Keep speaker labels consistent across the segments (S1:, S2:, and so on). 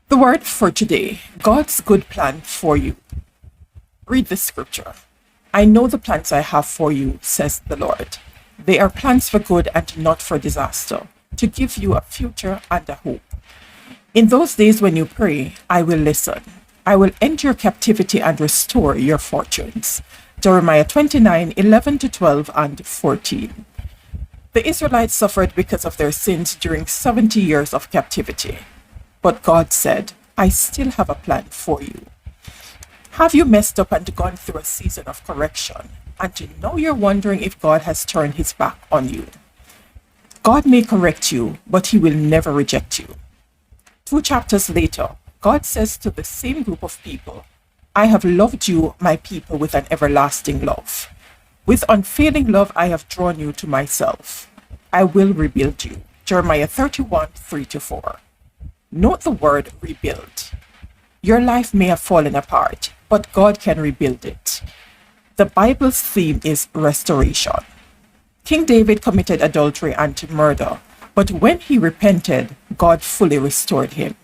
S1: The word for today, God's good plan for you. Read the scripture. I know the plans I have for you, says the Lord. They are plans for good and not for disaster, to give you a future and a hope. In those days when you pray, I will listen. I will end your captivity and restore your fortunes. Jeremiah 29:11-12 and 14. The Israelites suffered because of their sins during 70 years of captivity. But God said, I still have a plan for you. Have you messed up and gone through a season of correction, and now you're wondering if God has turned his back on you? God may correct you, but he will never reject you. 2 chapters later, God says to the same group of people, I have loved you, my people, with an everlasting love. With unfailing love, I have drawn you to myself. I will rebuild you. Jeremiah 31:3-4. Note the word rebuild. Your life may have fallen apart, but God can rebuild it. The Bible's theme is restoration. King David committed adultery and murder, but when he repented, God fully restored him.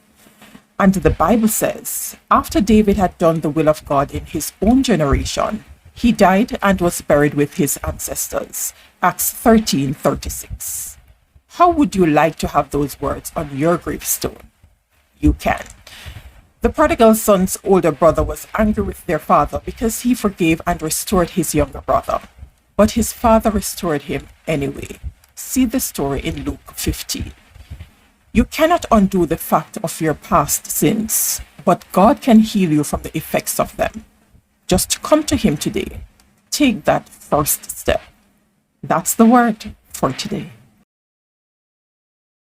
S1: And the Bible says, after David had done the will of God in his own generation, he died and was buried with his ancestors. Acts 13:36. How would you like to have those words on your gravestone? You can. The prodigal son's older brother was angry with their father because he forgave and restored his younger brother. But his father restored him anyway. See the story in Luke 15. You cannot undo the fact of your past sins, but God can heal you from the effects of them. Just come to him today. Take that first step. That's the word for today.